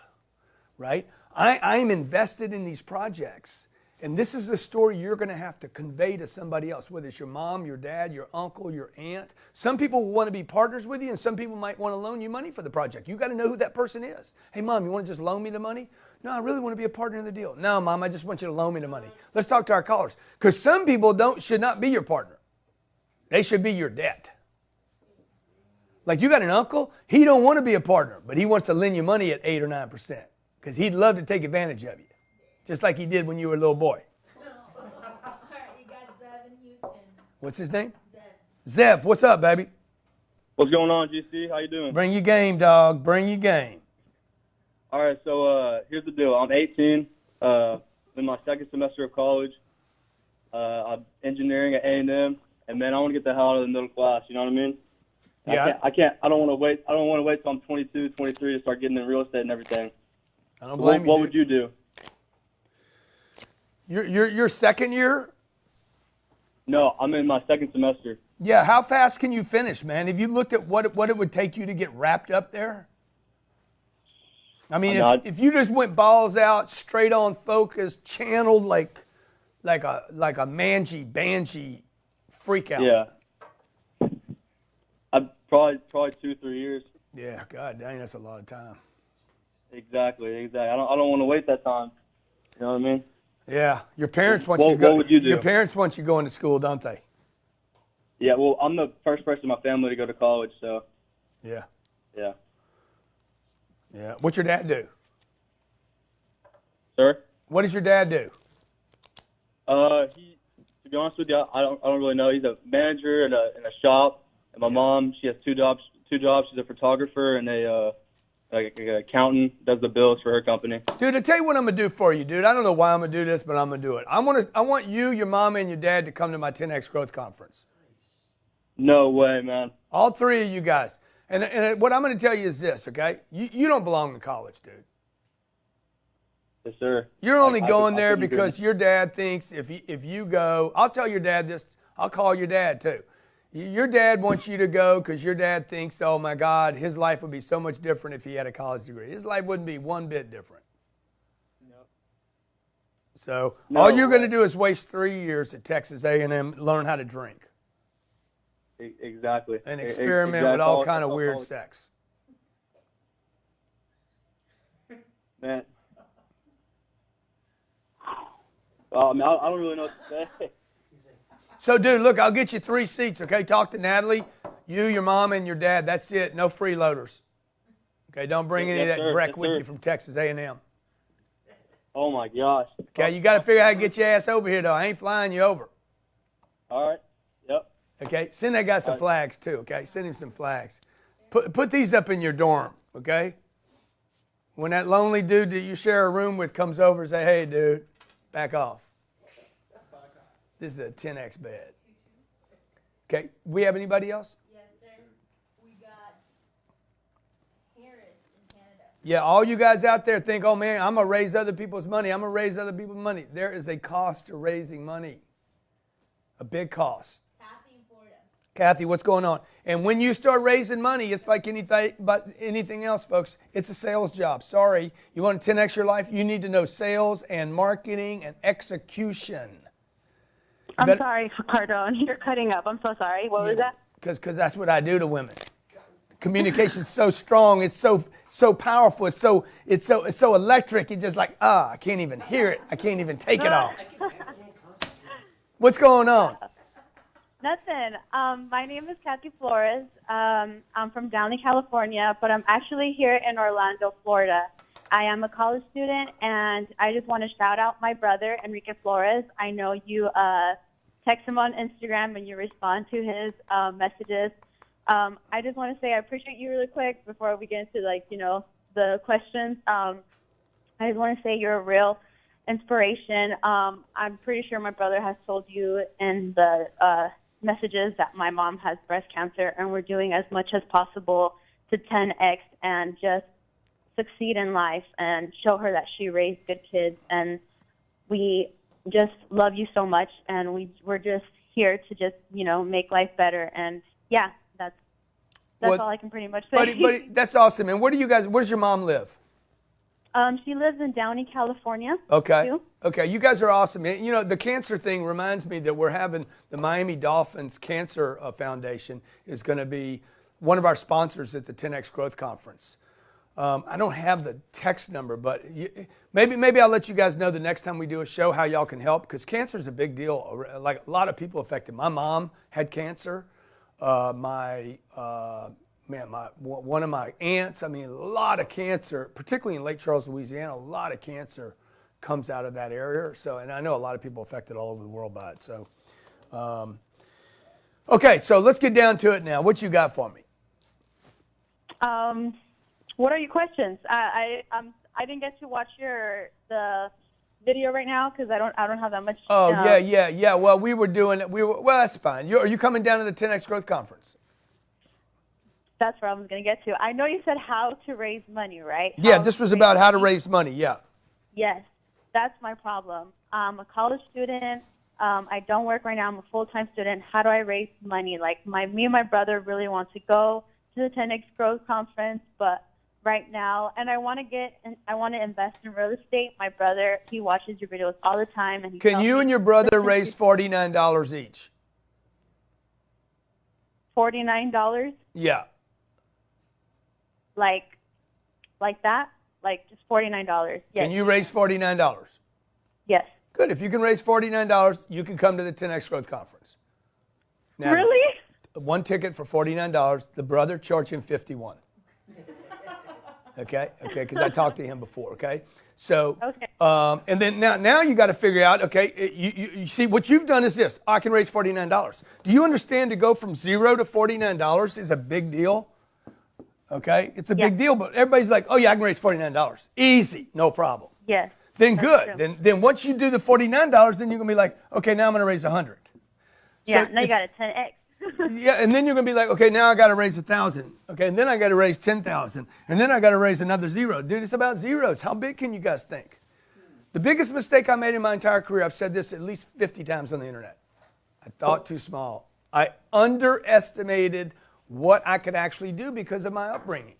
Speaker 1: right? I am invested in these projects. And this is the story you're going to have to convey to somebody else, whether it's your mom, your dad, your uncle, your aunt. Some people will want to be partners with you, and some people might want to loan you money for the project. You got to know who that person is. Hey, Mom, you want to just loan me the money? No, I really want to be a partner in the deal. No, Mom, I just want you to loan me the money. Let's talk to our callers. Because some people should not be your partner. They should be your debt. Like you got an uncle, he don't want to be a partner, but he wants to lend you money at 8 or 9% because he'd love to take advantage of you. Just like he did when you were a little boy.
Speaker 15: All right, you got Zev in Houston.
Speaker 1: What's his name? Zev, what's up, baby?
Speaker 16: What's going on, GC? How you doing?
Speaker 1: Bring your game, dog. Bring your game.
Speaker 16: All right, so here's the deal. I'm 18, in my second semester of college. I'm engineering at A&M, and man, I want to get the hell out of the middle class. You know what I mean?
Speaker 1: Yeah.
Speaker 16: I don't want to wait. I don't want to wait till I'm 22, 23 to start getting in real estate and everything.
Speaker 1: I don't blame you.
Speaker 16: What would you do?
Speaker 1: Your second year?
Speaker 16: No, I'm in my second semester.
Speaker 1: Yeah, how fast can you finish, man? Have you looked at what it would take you to get wrapped up there? I mean, if you just went balls out, straight on focus, channeled like a mangy, banshee freak out.
Speaker 16: Yeah. probably 2-3 years.
Speaker 1: Yeah, God dang, that's a lot of time.
Speaker 16: Exactly. I don't want to wait that time. You know what I mean?
Speaker 1: Yeah, your parents want you to go.
Speaker 16: What would you do?
Speaker 1: Your parents want you going to school, don't they?
Speaker 16: Yeah. Well, I'm the first person in my family to go to college, so.
Speaker 1: Yeah.
Speaker 16: Yeah.
Speaker 1: Yeah. What's your dad do?
Speaker 16: Sir?
Speaker 1: What does your dad do?
Speaker 16: To be honest with you, I don't really know. He's a manager in a shop, and my mom, she has two jobs. She's a photographer and like an accountant, does the bills for her company.
Speaker 1: Dude, I tell you what I'm gonna do for you, dude. I don't know why I'm gonna do this, but I'm gonna do it. I want you, your mom, and your dad to come to my 10X Growth Conference.
Speaker 16: No way, man.
Speaker 1: All three of you guys. And what I'm gonna tell you is this, okay? You don't belong in college, dude.
Speaker 16: Yes, sir.
Speaker 1: You're only going there because your dad thinks if you go, I'll tell your dad this. I'll call your dad too. Your dad wants you to go because your dad thinks, oh my God, his life would be so much different if he had a college degree. His life wouldn't be one bit different. No. So all you're going to do is waste 3 years at Texas A&M, learn how to drink.
Speaker 16: Exactly.
Speaker 1: And experiment with all kind of weird sex.
Speaker 16: Man. I mean, I don't really know what to say.
Speaker 1: So, dude, look, I'll get you 3 seats, okay? Talk to Natalie, you, your mom, and your dad. That's it. No freeloaders. Okay, don't bring any of that dreck with you from Texas A&M.
Speaker 16: Oh, my gosh.
Speaker 1: Okay, you got to figure out how to get your ass over here, though. I ain't flying you over.
Speaker 16: All right. Yep.
Speaker 1: Okay, send that guy some flags, too, okay? Send him some flags. Put these up in your dorm, okay? When that lonely dude that you share a room with comes over, say, hey, dude, back off. This is a 10X bed. Okay, we have anybody else?
Speaker 15: Yes, sir. We got Harris in Canada.
Speaker 1: Yeah, all you guys out there think, oh man, I'm going to raise other people's money. I'm going to raise other people's money. There is a cost to raising money. A big cost.
Speaker 15: Kathy in Florida.
Speaker 1: Kathy, what's going on? And when you start raising money, it's like anything else, folks. It's a sales job. Sorry, you want to 10X your life? You need to know sales and marketing and execution.
Speaker 17: I'm sorry, Cardone. You're cutting up. I'm so sorry. What was that?
Speaker 1: Because that's what I do to women. Communication's so strong. It's so powerful. It's so electric. It's just like, I can't even hear it. I can't even take it all. What's going on?
Speaker 17: Nothing. My name is Kathy Flores. I'm from Downey, California, but I'm actually here in Orlando, Florida. I am a college student, and I just want to shout out my brother, Enrique Flores. I know you text him on Instagram and you respond to his messages. I just want to say I appreciate you really quick before we get into, the questions. I just want to say you're a real inspiration. I'm pretty sure my brother has told you in the messages that my mom has breast cancer, and we're doing as much as possible to 10X and just succeed in life and show her that she raised good kids. And we just love you so much, and we're just here to just, make life better. And yeah, that's all I can pretty much say.
Speaker 1: But that's awesome. And where's your mom live?
Speaker 17: She lives in Downey, California.
Speaker 1: Okay.
Speaker 17: Too.
Speaker 1: Okay, you guys are awesome. The cancer thing reminds me that we're having the Miami Dolphins Cancer Foundation is going to be one of our sponsors at the 10X Growth Conference. I don't have the text number, but maybe I'll let you guys know the next time we do a show how y'all can help, because cancer is a big deal. Like a lot of people affected. My mom had cancer. One of my aunts. I mean, a lot of cancer, particularly in Lake Charles, Louisiana. A lot of cancer comes out of that area. So, and I know a lot of people affected all over the world by it. So, okay, so let's get down to it now. What you got for me?
Speaker 17: What are your questions? I didn't get to watch the video right now because I don't have that much.
Speaker 1: Oh yeah. Well, well, that's fine. Are you coming down to the 10X Growth Conference?
Speaker 17: That's where I was going to get to. I know you said how to raise money, right?
Speaker 1: Yeah, this was about how to raise money. Yeah.
Speaker 17: Yes, that's my problem. I'm a college student. I don't work right now. I'm a full-time student. How do I raise money? Like me and my brother really want to go to the 10X Growth Conference, but right now, and I want to invest in real estate. My brother, he watches your videos all the time, and
Speaker 1: can you and your brother raise $49 each?
Speaker 17: $49?
Speaker 1: Yeah.
Speaker 17: Like that? Like just $49. Yes.
Speaker 1: Can you raise $49?
Speaker 17: Yes.
Speaker 1: Good. If you can raise $49, you can come to the 10X Growth Conference. Now,
Speaker 17: Really?
Speaker 1: one ticket for $49. The brother charged him $51. Okay, because I talked to him before. Okay, so and then now you got to figure out. Okay, you see what you've done is this. I can raise $49. Do you understand? To go from $0 to $49 is a big deal. Okay, it's a big deal, but everybody's like, oh yeah, I can raise $49. Easy, no problem.
Speaker 17: Yes.
Speaker 1: Then good. Then once you do the $49, then you're gonna be like, okay, now I'm gonna raise $100.
Speaker 17: Yeah. Now you got a 10X.
Speaker 1: Yeah, and then you're gonna be like, okay, now I got to raise 1,000. Okay, and then I got to raise 10,000, and then I got to raise another zero. Dude, it's about zeros. How big can you guys think? The biggest mistake I made in my entire career, I've said this at least 50 times on the internet. I thought too small. I underestimated what I could actually do because of my upbringing.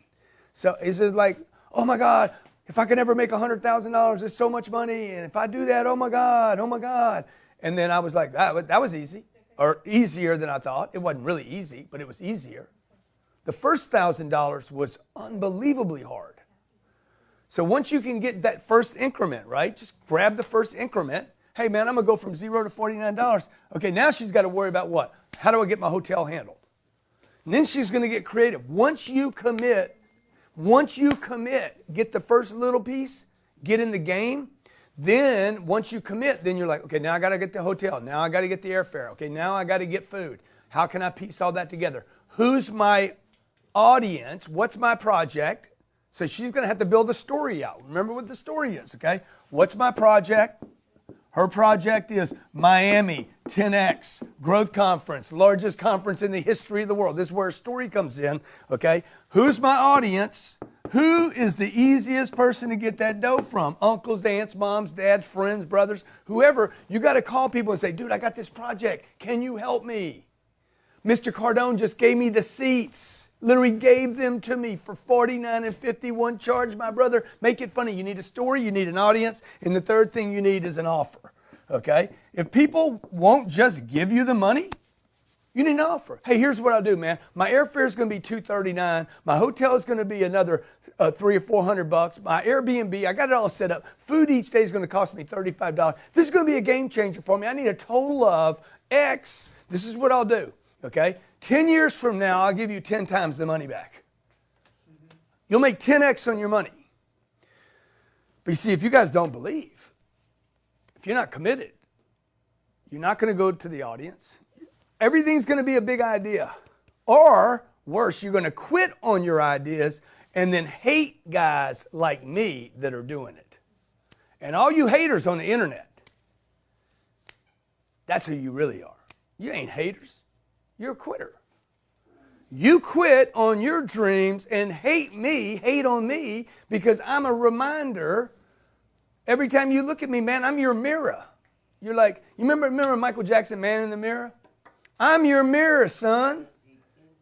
Speaker 1: So it's just like, oh my God, if I could ever make $100,000, it's so much money, and if I do that, oh my God, oh my God. And then I was like, that was easy. Or easier than I thought. It wasn't really easy, but it was easier. The first $1,000 was unbelievably hard. So once you can get that first increment, right? Just grab the first increment. Hey man, I'm gonna go from $0 to $49. Okay, now she's got to worry about what? How do I get my hotel handled? And then she's gonna get creative. Once you commit, get the first little piece, get in the game. Then once you commit, then you're like, okay, now I got to get the hotel. Now I got to get the airfare. Okay, now I got to get food. How can I piece all that together? Who's my audience? What's my project? So she's going to have to build a story out. Remember what the story is, okay? What's my project? Her project is Miami 10X Growth Conference, largest conference in the history of the world. This is where a story comes in, okay? Who's my audience? Who is the easiest person to get that dough from? Uncles, aunts, moms, dads, friends, brothers, whoever. You got to call people and say, dude, I got this project. Can you help me? Mr. Cardone just gave me the seats. Literally gave them to me for $49 and $51 charge, my brother. Make it funny. You need a story, you need an audience, and the third thing you need is an offer. Okay? If people won't just give you the money, you need an offer. Hey, here's what I'll do, man. My airfare is going to be $239. My hotel is going to be another $300 or $400. My Airbnb, I got it all set up. Food each day is going to cost me $35. This is going to be a game changer for me. I need a total of X. This is what I'll do. Okay? 10 years from now, I'll give you 10 times the money back. You'll make 10X on your money. But you see, if you guys don't believe, if you're not committed, you're not going to go to the audience. Everything's going to be a big idea. Or, worse, you're going to quit on your ideas and then hate guys like me that are doing it. And all you haters on the internet, that's who you really are. You ain't haters. You're a quitter. You quit on your dreams and hate on me, because I'm a reminder. Every time you look at me, man, I'm your mirror. You're like, you remember Michael Jackson, Man in the Mirror? I'm your mirror, son.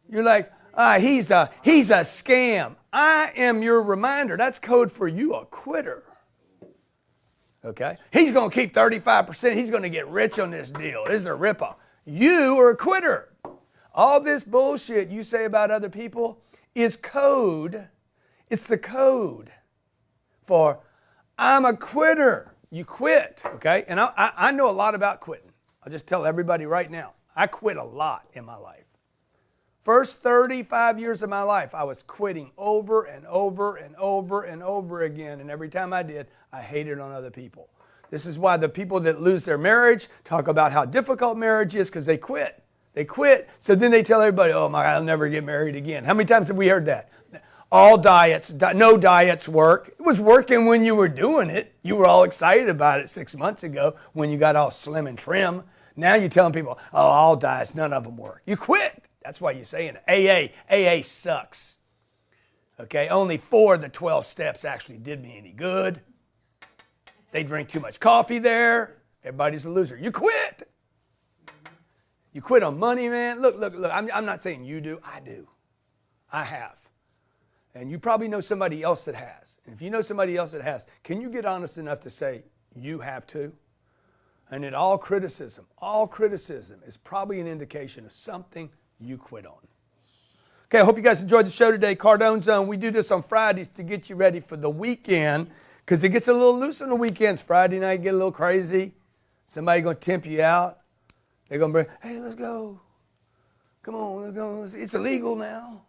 Speaker 1: You're like, he's a scam. I am your reminder. That's code for you a quitter. Okay? He's going to keep 35%. He's going to get rich on this deal. This is a ripoff. You are a quitter. All this bullshit you say about other people is code. It's the code for I'm a quitter. You quit, okay? And I know a lot about quitting. I'll just tell everybody right now. I quit a lot in my life. First 35 years of my life, I was quitting over and over and over and over again. And every time I did, I hated on other people. This is why the people that lose their marriage talk about how difficult marriage is, because they quit. They quit. So then they tell everybody, oh my God, I'll never get married again. How many times have we heard that? All diets, no diets work. It was working when you were doing it. You were all excited about it 6 months ago when you got all slim and trim. Now you're telling people, oh, all diets, none of them work. You quit. That's why you're saying it. AA sucks. Okay, only 4 of the 12 steps actually did me any good. They drink too much coffee there. Everybody's a loser. You quit. You quit on money, man. Look. I'm not saying you do. I do. I have. And you probably know somebody else that has. And if you know somebody else that has, can you get honest enough to say you have too? And in all criticism is probably an indication of something you quit on. Okay, I hope you guys enjoyed the show today. Cardone Zone, we do this on Fridays to get you ready for the weekend because it gets a little loose on the weekends. Friday night get a little crazy. Somebody going to tempt you out. They're going to bring, hey, let's go. Come on, let's go. It's illegal now.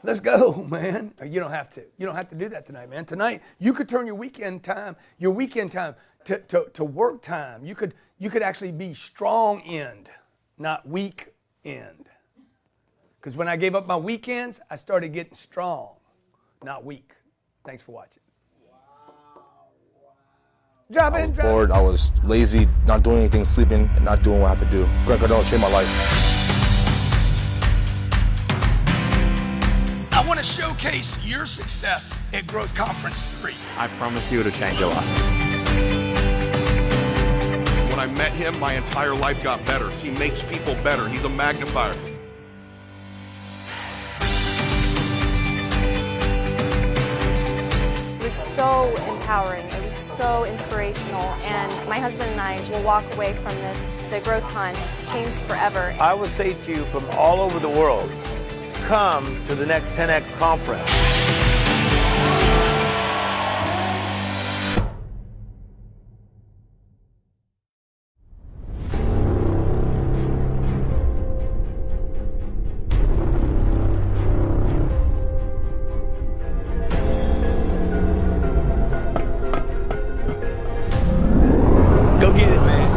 Speaker 1: Let's go, man. You don't have to. You don't have to do that tonight, man. Tonight, you could turn your weekend time to work time. You could actually be strong end, not weak end. Because when I gave up my weekends, I started getting strong, not weak. Thanks for watching.
Speaker 9: I was bored, I was lazy, not doing anything, sleeping, and not doing what I have to do. Grant Cardone changed my life.
Speaker 1: I want to showcase your success at Growth Conference 3.
Speaker 7: I promise you it'll change your life.
Speaker 11: When I met him, my entire life got better. He makes people better. He's a magnifier.
Speaker 2: It was so empowering. It was so inspirational. And my husband and I will walk away from the Growth Con changed forever.
Speaker 5: I would say to you from all over the world, come to the next 10X conference.
Speaker 1: Go get it, man.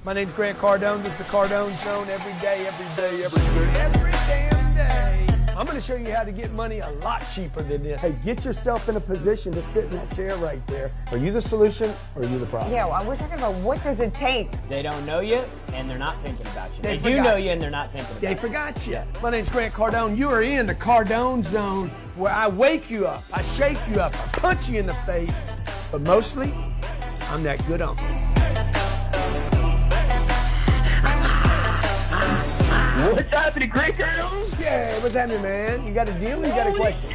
Speaker 1: My name's Grant Cardone. This is the Cardone Zone every day, every damn day. I'm going to show you how to get money a lot cheaper than this. Hey, get yourself in a position to sit in that chair right there. Are you the solution or are you the problem?
Speaker 18: Yeah, well, we're talking about what does it take?
Speaker 3: They don't know you, and they're not thinking about you. They do
Speaker 1: forgot
Speaker 3: know you, and they're not thinking about you.
Speaker 1: They forgot you. My name's Grant Cardone. You are in the Cardone Zone where I wake you up, I shake you up, I punch you in the face, but mostly, I'm that good uncle.
Speaker 4: What's happening, Grant Cardone?
Speaker 1: Yeah, what's happening, man? You got a deal or you got a question?